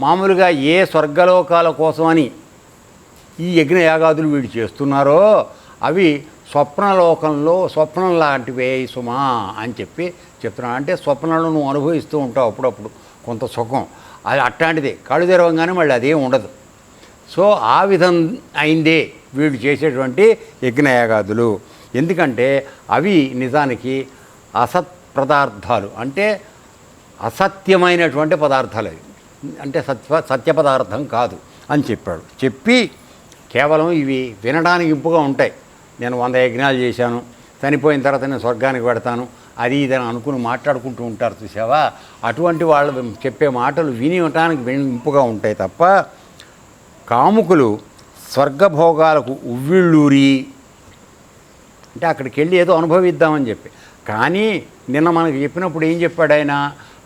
మామూలుగా ఏ స్వర్గలోకాల కోసమని ఈ యజ్ఞయాగాదులు వీడు చేస్తున్నారో అవి స్వప్నలోకంలో స్వప్నం లాంటివే సుమా అని చెప్తున్నాను. అంటే స్వప్నంలో నువ్వు అనుభవిస్తూ ఉంటావు అప్పుడప్పుడు కొంత సుఖం, అది అట్లాంటిదే. కళ్ళు తెరవంగానే మళ్ళీ అదేం ఉండదు. సో ఆ విధం అయిందే వీడు చేసేటువంటి యజ్ఞయాగాదులు. ఎందుకంటే అవి నిజానికి అసత్ పదార్థాలు, అంటే అసత్యమైనటువంటి పదార్థాలు అవి, అంటే సత్య పదార్థం కాదు అని చెప్పాడు. చెప్పి కేవలం ఇవి వినడానికి ఇంపుగా ఉంటాయి. నేను 100 యజ్ఞాలు చేశాను, చనిపోయిన తర్వాత నేను స్వర్గానికి పెడతాను, అది ఇదని అనుకుని మాట్లాడుకుంటూ ఉంటారు చూసావా, అటువంటి వాళ్ళు చెప్పే మాటలు వినటానికి ఇంపుగా ఉంటాయి తప్ప కాముకులు స్వర్గభోగాలకు ఉవ్విళ్ళూరి, అంటే అక్కడికి వెళ్ళి ఏదో అనుభవిద్దామని చెప్పి. కానీ నిన్న మనకు చెప్పినప్పుడు ఏం చెప్పాడు ఆయన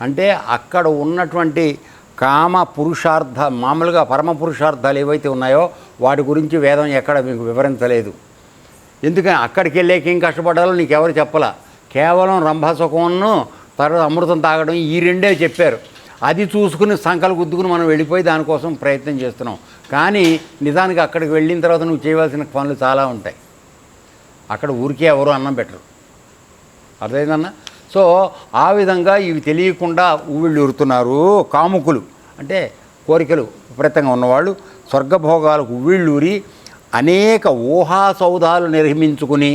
అంటే, అక్కడ ఉన్నటువంటి కామ పురుషార్థ మామూలుగా పరమ పురుషార్థాలు ఏవైతే ఉన్నాయో వాటి గురించి వేదం ఎక్కడ మీకు వివరించలేదు. ఎందుకని అక్కడికి వెళ్ళాక ఏం కష్టపడాలో నీకెవరు చెప్పలా. కేవలం రంభసుఖంను తర్వాత అమృతం తాగడం ఈ రెండే చెప్పారు. అది చూసుకుని సంకలు గుద్దుకుని మనం వెళ్ళిపోయి దానికోసం ప్రయత్నం చేస్తున్నాం. కానీ నిజానికి అక్కడికి వెళ్ళిన తర్వాత నువ్వు చేయవలసిన పనులు చాలా ఉంటాయి. అక్కడ ఊరికే ఎవరు అన్నం పెట్టరు, అర్థమైందన్న. సో ఆ విధంగా ఇవి తెలియకుండా ఊవిళ్ళు ఉరుతున్నారు కాముకులు, అంటే కోరికలు విపరీతంగా ఉన్నవాళ్ళు స్వర్గభోగాలకు ఉవ్విళ్ళూరి అనేక ఊహాసౌధాలు నిర్మించుకుని,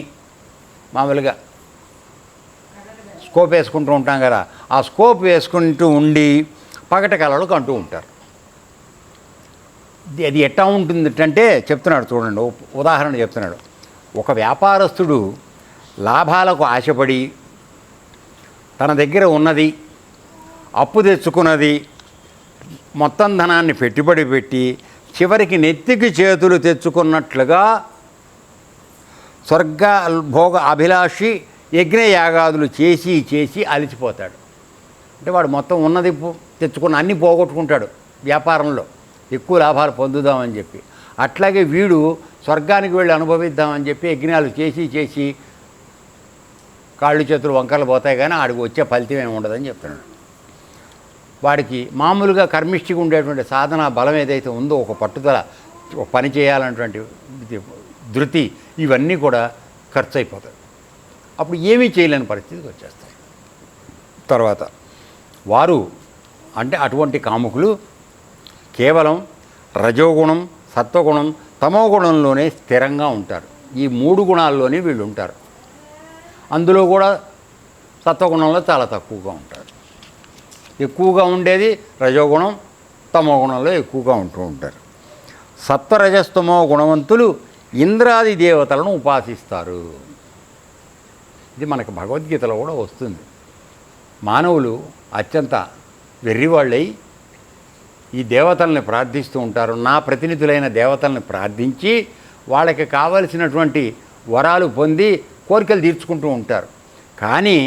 మామూలుగా స్కోప్ వేసుకుంటూ ఉంటాం కదా, ఆ స్కోప్ వేసుకుంటూ ఉండి పగట కళలు కంటూ ఉంటారు. అది ఎట్టా ఉంటుందంటే చెప్తున్నాడు చూడండి, ఉదాహరణ చెప్తున్నాడు. ఒక వ్యాపారస్తుడు లాభాలకు ఆశపడి తన దగ్గర ఉన్నది అప్పు తెచ్చుకున్నది మొత్తం ధనాన్ని పెట్టుబడి పెట్టి చివరికి నెత్తికి చేతులు తెచ్చుకున్నట్లుగా స్వర్గ భోగ అభిలాషి యజ్ఞయాగాదులు చేసి చేసి అలిచిపోతాడు. అంటే వాడు మొత్తం ఉన్నది తెచ్చుకున్న అన్నీ పోగొట్టుకుంటాడు వ్యాపారంలో, ఎక్కువ లాభాలు పొందుదామని చెప్పి. అట్లాగే వీడు స్వర్గానికి వెళ్ళి అనుభవిద్దామని చెప్పి యజ్ఞాలు చేసి చేసి కాళ్ళు చేతులు వంకరలు పోతాయి, కానీ ఆడికి వచ్చే ఫలితం ఏమి ఉండదని చెప్తున్నాడు. వాడికి మామూలుగా కర్మిష్టిగా ఉండేటువంటి సాధన బలం ఏదైతే ఉందో, ఒక పట్టుదల, ఒక పని చేయాలన్నటువంటి ధృతి, ఇవన్నీ కూడా ఖర్చు అయిపోతాయి. అప్పుడు ఏమీ చేయలేని పరిస్థితికి వచ్చేస్తాయి. తర్వాత వారు అంటే అటువంటి కాముకులు కేవలం రజోగుణం, సత్వగుణం, తమోగుణంలోనే స్థిరంగా ఉంటారు. ఈ 3 గుణాల్లోనే వీళ్ళు ఉంటారు. అందులో కూడా సత్వగుణంలో చాలా తక్కువగా ఉంటారు. ఎక్కువగా ఉండేది రజోగుణం, తమోగుణంలో ఎక్కువగా ఉంటూ ఉంటారు. సత్వరజస్తమో గుణవంతులు ఇంద్రాది దేవతలను ఉపాసిస్తారు. ఇది మనకు భగవద్గీతలో కూడా వస్తుంది. మానవులు అత్యంత వెర్రివాళ్ళై ఈ దేవతల్ని ప్రార్థిస్తూ ఉంటారు. నా ప్రతినిధులైన దేవతల్ని ప్రార్థించి వాళ్ళకి కావలసినటువంటి వరాలు పొంది కోరికలు తీర్చుకుంటూ ఉంటారు. కానీ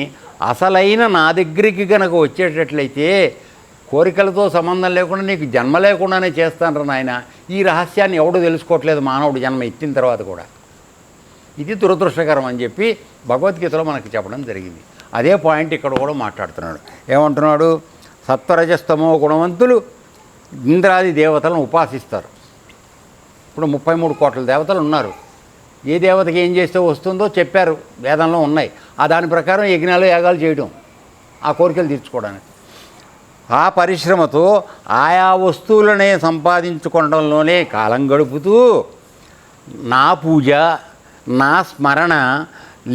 అసలైన నా దగ్గరికి కనుక వచ్చేటట్లయితే కోరికలతో సంబంధం లేకుండా నీకు జన్మ లేకుండానే చేస్తాను నాయన. ఈ రహస్యాన్ని ఎవడూ తెలుసుకోవట్లేదు మానవుడు జన్మ ఎత్తిన తర్వాత కూడా. ఇది దురదృష్టకరం అని చెప్పి భగవద్గీతలో మనకి చెప్పడం జరిగింది. అదే పాయింట్ ఇక్కడ కూడా మాట్లాడుతున్నాడు. ఏమంటున్నాడు? సత్వరజస్తమో గుణవంతులు ఇంద్రాది దేవతలను ఉపాసిస్తారు. ఇప్పుడు 33 కోట్ల దేవతలు ఉన్నారు. ఏ దేవతకి ఏం చేస్తే వస్తుందో చెప్పారు, వేదంలో ఉన్నాయి. ఆ దాని ప్రకారం యజ్ఞాలు యాగాలు చేయడం, ఆ కోరికలు తీర్చుకోవడానికి. ఆ పరిశ్రమతో ఆయా వస్తువులనే సంపాదించుకోవడంలోనే కాలం గడుపుతూ నా పూజ, నా స్మరణ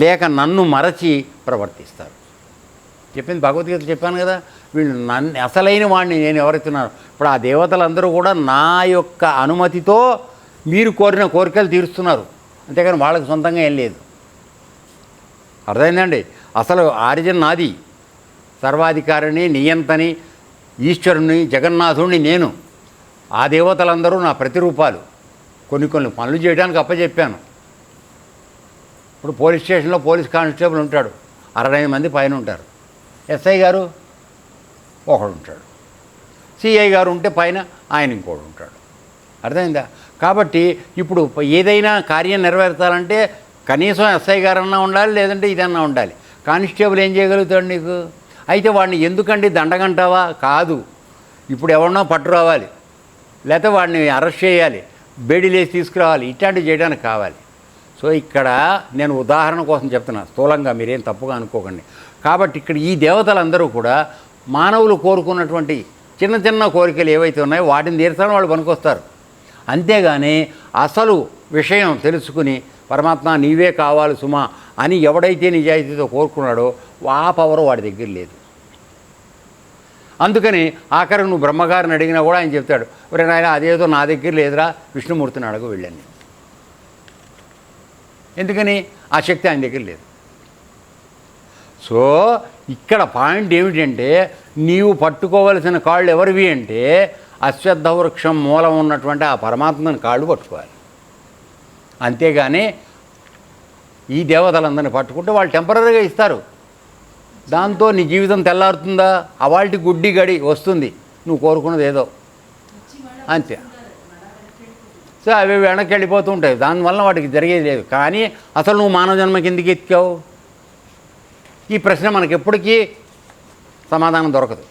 లేక నన్ను మరచి ప్రవర్తిస్తారు. చెప్పింది భగవద్గీత చెప్పాను కదా. వీళ్ళు నన్ను అసలైన వాడిని నేను ఎవరైతున్నాను. ఇప్పుడు ఆ దేవతలందరూ కూడా నా యొక్క అనుమతితో మీరు కోరిన కోరికలు తీరుస్తున్నారు, అంతేగాని వాళ్ళకి సొంతంగా ఏం లేదు. అర్థమైందండి? అసలు ఆరిజిన్ నాది, సర్వాధికారిని, నియంతని, ఈశ్వరుని, జగన్నాథుడిని నేను. ఆ దేవతలందరూ నా ప్రతిరూపాలు. కొన్ని పనులు చేయడానికి అప్పచెప్పాను. ఇప్పుడు పోలీస్ స్టేషన్లో పోలీస్ కానిస్టేబుల్ ఉంటాడు, 60 మంది పైన ఉంటారు. ఎస్ఐ గారు ఒకడు ఉంటాడు, సిఐ గారు ఉంటే పైన ఆయన ఇంకోడు ఉంటాడు. అర్థమైందా? కాబట్టి ఇప్పుడు ఏదైనా కార్యం నెరవేర్చాలంటే కనీసం ఎస్ఐ గారన్నా ఉండాలి, లేదంటే ఇదన్నా ఉండాలి. కానిస్టేబుల్ ఏం చేయగలుగుతాడు నీకు? అయితే వాడిని ఎందుకండి దండగంటావా? కాదు, ఇప్పుడు ఎవరినో పట్టు రావాలి, లేకపోతే వాడిని అరెస్ట్ చేయాలి, బేడీలేసి తీసుకురావాలి, ఇట్లాంటివి చేయడానికి కావాలి. సో ఇక్కడ నేను ఉదాహరణ కోసం చెప్తున్నా, స్థూలంగా మీరేం తప్పుగా అనుకోకండి. కాబట్టి ఇక్కడ ఈ దేవతలందరూ కూడా మానవులు కోరుకున్నటువంటి చిన్న చిన్న కోరికలు ఏవైతే ఉన్నాయో వాటిని తీర్చాలని వాళ్ళు పనికొస్తారు. అంతేగాని అసలు విషయం తెలుసుకుని పరమాత్మ నీవే కావాలి సుమా అని ఎవడైతే నిజాయితీతో కోరుకున్నాడో ఆ పవర్ వాడి దగ్గర లేదు. అందుకని ఆఖరికి నువ్వు బ్రహ్మగారిని అడిగినా కూడా ఆయన చెప్తాడు, ఒరే నాయన అదేదో నా దగ్గర లేదురా, విష్ణుమూర్తిని అడుగు వెళ్ళండి. ఎందుకని ఆ శక్తి ఆయన దగ్గర లేదు. సో ఇక్కడ పాయింట్ ఏమిటంటే, నీవు పట్టుకోవలసిన కాళ్ళు ఎవరివి అంటే అశ్వత్థ వృక్షం మూలం ఉన్నటువంటి ఆ పరమాత్మని కాళ్ళు పట్టుకోవాలి. అంతేగాని ఈ దేవతలందరినీ పట్టుకుంటే వాళ్ళు టెంపరీగా ఇస్తారు, దాంతో నీ జీవితం తెల్లారుతుందా? అవాల్టి గుడ్డి గడి వస్తుంది, నువ్వు కోరుకున్నది ఏదో అంతే. సో అవి వెనక్కి వెళ్ళిపోతూ ఉంటాయి, దానివల్ల వాటికి జరిగేది లేదు. కానీ అసలు నువ్వు మానవ జన్మకి ఎందుకు ఎత్తికావు? ఈ ప్రశ్న మనకి ఎప్పటికీ సమాధానం దొరకదు.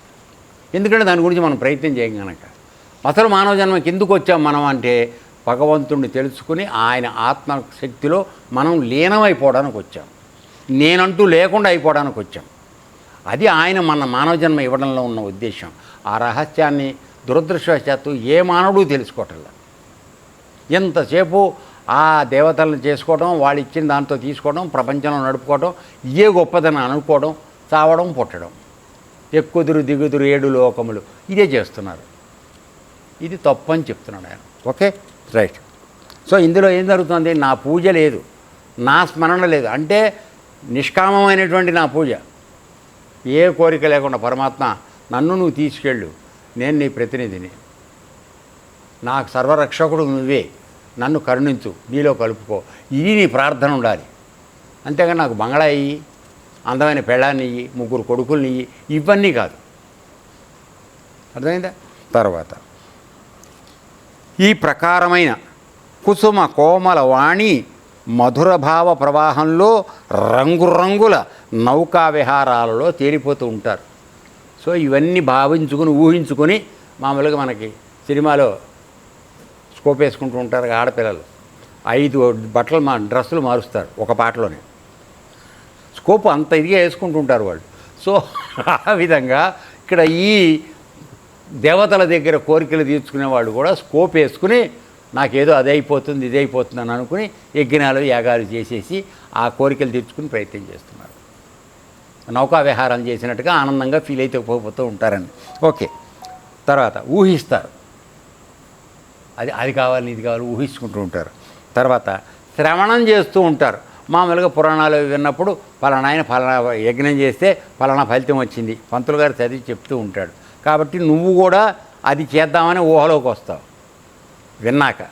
ఎందుకంటే దాని గురించి మనం ప్రయత్నం చేయం కనుక. అసలు మానవ జన్మకి ఎందుకు వచ్చాం మనం అంటే, భగవంతుడిని తెలుసుకుని ఆయన ఆత్మశక్తిలో మనం లీనమైపోవడానికి వచ్చాం, నేనంటూ లేకుండా అయిపోవడానికి వచ్చాం. అది ఆయన మన మానవ జన్మ ఇవ్వడంలో ఉన్న ఉద్దేశం. ఆ రహస్యాన్ని దురదృష్టవశాత్తు ఏ మానవుడు తెలుసుకోవటంలా. ఎంతసేపు ఆ దేవతలను చేసుకోవడం, వాళ్ళు ఇచ్చిన దాంతో తీసుకోవడం, ప్రపంచంలో నడుపుకోవడం, ఏ గొప్పదని అనుకోవడం, చావడం, పుట్టడం, ఎక్కుదురు దిగుదురు 7 లోకములు, ఇదే చేస్తున్నారు. ఇది తప్పు అని చెప్తున్నాడు ఆయన. Okay, right. సో ఇందులో ఏం జరుగుతుంది? నా పూజ లేదు, నా స్మరణ లేదు, అంటే నిష్కామమైనటువంటి నా పూజ, ఏ కోరిక లేకుండా పరమాత్మ నన్ను నువ్వు తీసుకెళ్ళు, నేను నీ ప్రతినిధిని, నాకు సర్వరక్షకుడు నువ్వే, నన్ను కరుణించు, నీలో కలుపుకో, ఇది నీ ప్రార్థన ఉండాలి. అంతేగాని నాకు బంగళా ఇయ్యి, అందమైన పెళ్ళాన్ని ఇయ్యి, 3 కొడుకుల్ని ఇయ్యి, ఇవన్నీ కాదు. అర్థమైందా? తర్వాత ఈ ప్రకారమైన కుసుమ కోమల వాణి మధుర భావ ప్రవాహంలో రంగురంగుల నౌకా విహారాలలో తేలిపోతూ ఉంటారు. సో ఇవన్నీ భావించుకుని ఊహించుకొని, మామూలుగా మనకి సినిమాలో స్కోప్ వేసుకుంటూ ఉంటారు ఆడపిల్లలు, 5 బట్టలు డ్రెస్సులు మారుస్తారు ఒక పాటలోనే, స్కోప్ అంత ఇదిగా వేసుకుంటూ ఉంటారు వాళ్ళు. సో ఆ విధంగా ఇక్కడ ఈ దేవతల దగ్గర కోరికలు తీర్చుకునే వాళ్ళు కూడా స్కోప్ వేసుకుని నాకేదో అది అయిపోతుంది ఇది అయిపోతుంది అని అనుకుని యజ్ఞాలు యాగాలు చేసేసి ఆ కోరికలు తీర్చుకుని ప్రయత్నం చేస్తున్నారు. నౌకా విహారం చేసినట్టుగా ఆనందంగా ఫీల్ అయితే పోతూ ఉంటారని. ఓకే, తర్వాత ఊహిస్తారు, అది కావాలి ఇది కావాలి ఊహించుకుంటూ ఉంటారు. తర్వాత శ్రవణం చేస్తూ ఉంటారు. మామూలుగా పురాణాలు విన్నప్పుడు పలానా ఆయన పలానా యజ్ఞం చేస్తే పలానా ఫలితం వచ్చింది, పంతులు గారు చదివి చెప్తూ ఉంటాడు. కాబట్టి నువ్వు కూడా అది చేద్దామని ఊహలోకి వస్తావు విన్నాక.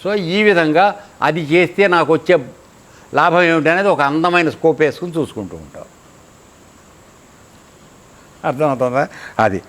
సో ఈ విధంగా అది చేస్తే నాకు వచ్చే లాభం ఏమిటనేది ఒక అందమైన స్కోప్ వేసుకుని చూసుకుంటూ ఉంటావు. అర్థమవుతుందా? అది